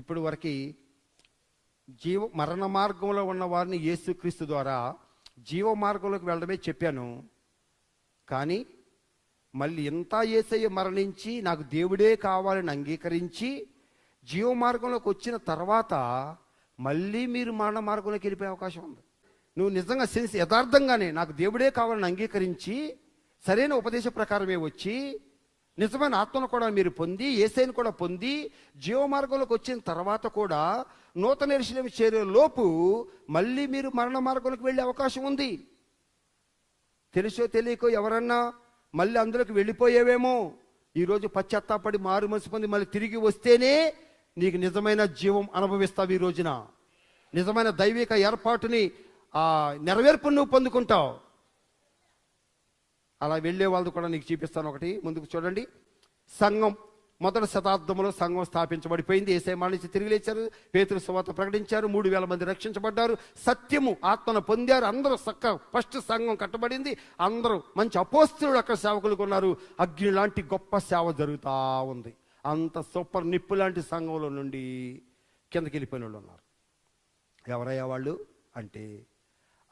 ఇప్పుడు వరకు మరణ మార్గంలో ఉన్న వారిని యేసుక్రీస్తు ద్వారా జీవ మార్గంలోకి వెళ్ళడమే చెప్పాను. కానీ మళ్ళీ ఇంత యేసయ్య మరణించి నాకు దేవుడే కావాలని అంగీకరించి జీవ మార్గంలోకి వచ్చిన తర్వాత మళ్ళీ మీరు మరణ మార్గంలోకి వెళ్ళిపోయే అవకాశం ఉంది. నువ్వు నిజంగా యథార్థంగానే నాకు దేవుడే కావాలని అంగీకరించి సరైన ఉపదేశ ప్రకారమే వచ్చి నిజమైన ఆత్మను కూడా మీరు పొంది యేసయ్యను కూడా పొంది జీవ మార్గంలోకి వచ్చిన తర్వాత కూడా నూతన యెరూషలేము చేరే లోపు మళ్ళీ మీరు మరణ మార్గంలోకి వెళ్ళే అవకాశం ఉంది. తెలుసో తెలియకో ఎవరన్నా మళ్ళీ అందులోకి వెళ్ళిపోయేవేమో. ఈరోజు పశ్చాత్తాపడి మారు మనసు పొంది మళ్ళీ తిరిగి వస్తేనే నీకు నిజమైన జీవం అనుభవిస్తావు. ఈ రోజున నిజమైన దైవిక ఏర్పాటుని నెరవేర్పును నువ్వు పొందుకుంటావు. అలా వెళ్ళే వాళ్ళది కూడా నీకు చూపిస్తాను. ఒకటి ముందుకు చూడండి. సంఘం మొదటి శతాబ్దంలో సంఘం స్థాపించబడిపోయింది. యేసయ్య మరణించి తిరిగి లేచారు. పేతురు సువార్త ప్రకటించారు. 3000 మంది రక్షించబడ్డారు. సత్యము ఆత్మను పొందారు. అందరూ ఫస్ట్ సంఘం కట్టబడింది. అందరూ మంచి అపోస్తలుడు అక్కడ సేవకులు ఉన్నారు. అగ్ని లాంటి గొప్ప సేవ జరుగుతూ ఉంది. అంత సూపర్ నిప్పు లాంటి సంఘంలో నుండి కిందకి వెళ్ళిపోయిన వాళ్ళు ఉన్నారు. ఎవరయ్యా వాళ్ళు అంటే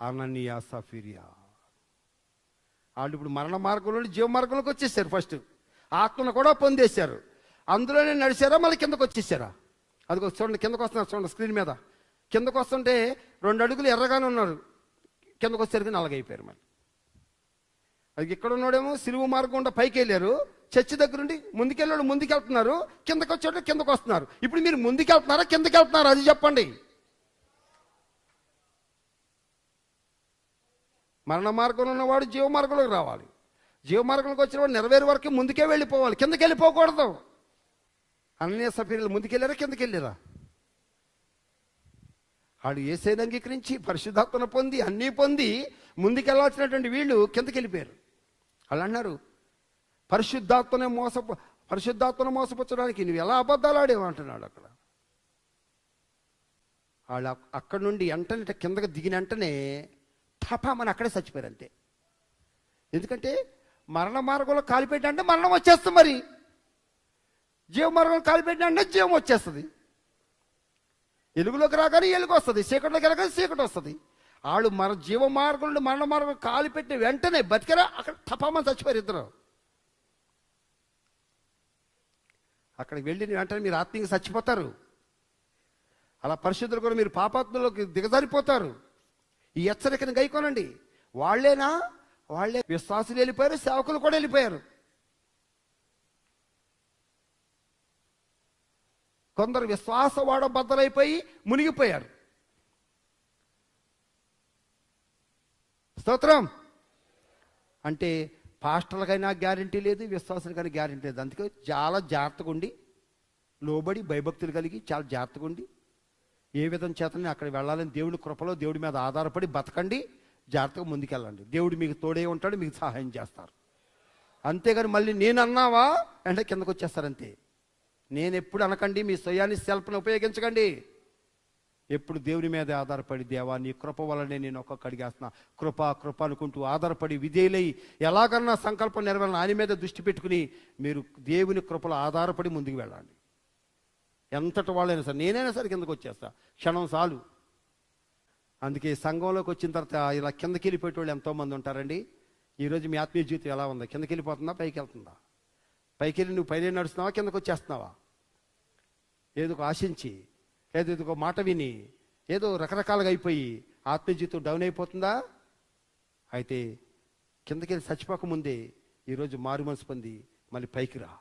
అననీయ సఫీరియా. వాళ్ళు ఇప్పుడు మరణ మార్గంలో నుండి జీవ మార్గంలోకి వచ్చేసారు. ఫస్ట్ ఆత్మను కూడా పొందేశారు. అందులోనే నడిచారా మళ్ళీ కిందకు వచ్చేసారా? అదిగో చూడండి, కిందకు వస్తున్నారు. చూడండి స్క్రీన్ మీద. కిందకు వస్తుంటే 2 అడుగులు ఎర్రగానే ఉన్నారు. కిందకు వచ్చేసరికి నల్లగైపోయారు. మళ్ళీ అది ఇక్కడ ఉన్నాడేమో సిలువ మార్గం ఉండ పైకి వెళ్ళారు. చర్చి దగ్గర నుండి ముందుకెళ్ళాడు, ముందుకెళ్తున్నారు. కిందకు వచ్చాడు, కిందకు వస్తున్నారు. ఇప్పుడు మీరు ముందుకెళ్తున్నారా కిందకి వెళ్తున్నారా? అది చెప్పండి. మరణ మార్గంలో ఉన్నవాడు జీవ మార్గంలోకి రావాలి. జీవ మార్గంలోకి వచ్చిన వాడు నెరవేరు వరకు ముందుకే వెళ్ళిపోవాలి, కిందకి వెళ్ళిపోకూడదు. అననీయ సఫీరియలు ముందుకెళ్ళారా కిందకి వెళ్ళారా? వాడు యేసయ్యను అంగీకరించి పరిశుద్ధాత్మను పొంది అన్నీ పొంది ముందుకెళ్ళాల్సినటువంటి వీళ్ళు కిందకి వెళ్ళిపోయారు. వాళ్ళు అన్నారు పరిశుద్ధాత్మను మోసపుచ్చడానికి నువ్వు ఎలా అబద్ధాలు ఆడేవు అంటున్నాడు. అక్కడ వాళ్ళు అక్కడి నుండి వెంటనే కిందకి దిగిన వెంటనే టపామని అక్కడే చచ్చిపోయారు అంతే. ఎందుకంటే మరణ మార్గంలో కాలిపెట్టంటే మరణం వచ్చేస్తుంది. మరి జీవ మార్గంలో కాలిపెట్టంటే జీవం వచ్చేస్తుంది. ఎలుగులోకి రాగానే ఎలుగు వస్తుంది, చీకటిలోకి వెళ్ళగానే చీకటి వస్తుంది. వాళ్ళు జీవ మార్గం నుండి మరణ మార్గం కాలిపెట్టిన వెంటనే బతికరా అక్కడ టపామని చచ్చిపోయారు ఇద్దరు. అక్కడికి వెళ్ళిన వెంటనే మీరు ఆత్మీయంగా చచ్చిపోతారు. అలా పరిశుద్ధులు కూడా మీరు పాపాత్మలోకి దిగజారిపోతారు. ఈ హెచ్చరికను గైకోనండి. వాళ్ళే విశ్వాసులు వెళ్ళిపోయారు, సేవకులు కూడా వెళ్ళిపోయారు. కొందరు విశ్వాసవాడ బద్దలైపోయి మునిగిపోయారు. స్తోత్రం. అంటే పాస్టర్లకైనా గ్యారంటీ లేదు, విశ్వాసులకైనా గ్యారంటీ లేదు. అందుకే చాలా జాగ్రత్తగా ఉండి, లోబడి భయభక్తులు కలిగి చాలా జాగ్రత్తగా ఉండి ఏ విధం చేతనే అక్కడ వెళ్ళాలని దేవుడి కృపలో దేవుడి మీద ఆధారపడి బతకండి. జాగ్రత్తగా ముందుకెళ్ళండి. దేవుడు మీకు తోడే ఉంటాడు, మీకు సహాయం చేస్తారు. అంతేగాని మళ్ళీ నేను అన్నావా అంటే కిందకు వచ్చేస్తారంతే. నేను ఎప్పుడు అనకండి. మీ స్వయాన్ని సెల్ఫ్ను ఉపయోగించకండి. ఎప్పుడు దేవుని మీద ఆధారపడి దేవా నీ కృప వల్లనే నేను ఒక్కొక్క అడిగేస్తున్నా, కృప అనుకుంటూ ఆధారపడి విధేయులై ఎలాగన్నా సంకల్పం నెరవేరాలని ఆయన మీద దృష్టి పెట్టుకుని మీరు దేవుని కృపలో ఆధారపడి ముందుకు వెళ్ళండి. ఎంతటి వాళ్ళైనా సరే, నేనైనా సరే కిందకు వచ్చేస్తా, క్షణం చాలు. అందుకే సంఘంలోకి వచ్చిన తర్వాత ఇలా కిందకి వెళ్ళిపోయే వాళ్ళు ఎంతోమంది ఉంటారండి. ఈరోజు మీ ఆత్మీయ జీవితం ఎలా ఉందా? కిందకి వెళ్ళిపోతుందా, పైకి వెళ్తుందా? పైకి వెళ్ళి నువ్వు పైన నడుస్తున్నావా, కిందకు వచ్చేస్తున్నావా? ఏదో ఆశించి, లేదా ఏదో మాట విని ఏదో రకరకాలుగా అయిపోయి ఆత్మీయ జీవితం డౌన్ అయిపోతుందా? అయితే కిందకి వెళ్ళి చచ్చిపోకముందే ఈరోజు మారు మనసు పొంది మళ్ళీ పైకి రా.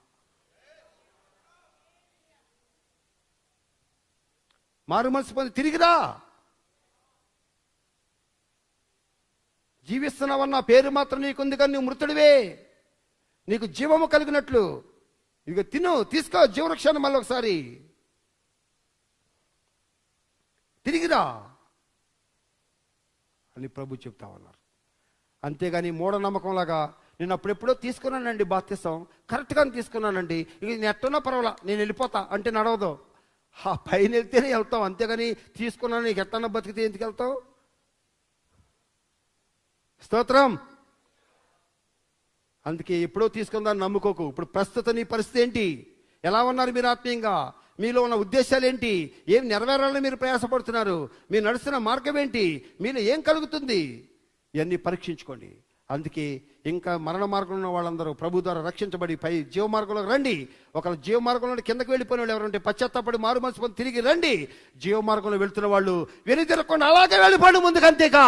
మారు మనసు పొంది తిరిగిరా. జీవిస్తున్నావన్న పేరు మాత్రం నీకుంది, కానీ నువ్వు మృతుడివే. నీకు జీవము కలిగినట్లు ఇక తీసుకో జీవవృక్షాన్ని మళ్ళీ ఒకసారి తిరిగిరా అని ప్రభు చెప్తా ఉన్నారు. అంతేగాని మూఢనమ్మకంలాగా నేను అప్పుడెప్పుడో తీసుకున్నానండి బాప్తిసం, కరెక్ట్గానే తీసుకున్నానండి, ఇక నేను ఎట్టున్నా పర్వాలా నేను వెళ్ళిపోతా అంటే నడవదు. పైన వెళ్తేనే వెళ్తావు, అంతేగాని తీసుకున్నాను నీకు ఎట్టన్నా బతికితే ఎందుకు వెళ్తావు? స్తోత్రం. అందుకే ఎప్పుడో తీసుకుందాన్ని నమ్ముకోకు. ఇప్పుడు ప్రస్తుత నీ పరిస్థితి ఏంటి? ఎలా ఉన్నారు మీరు ఆత్మీయంగా? మీలో ఉన్న ఉద్దేశాలు ఏంటి? ఏం నెరవేరాలని మీరు ప్రయాసపడుతున్నారు? మీరు నడుస్తున్న మార్గం ఏంటి? మీలో ఏం కలుగుతుంది? ఇవన్నీ పరీక్షించుకోండి. అందుకే ఇంకా మరణ మార్గంలో ఉన్న వాళ్ళందరూ ప్రభు ద్వారా రక్షించబడి పై జీవ మార్గంలోకి రండి. ఒకవేళ జీవ మార్గంలో కిందకి వెళ్ళిపోయిన వాళ్ళు ఎవరంటే పశ్చాత్తాపడి మారు మనసు పొంది తిరిగి రండి. జీవ మార్గంలో వెళ్తున్న వాళ్ళు వెనుతిరగకుండా అలాగే వెళ్ళిపోండి ముందుకు, అంతేకా.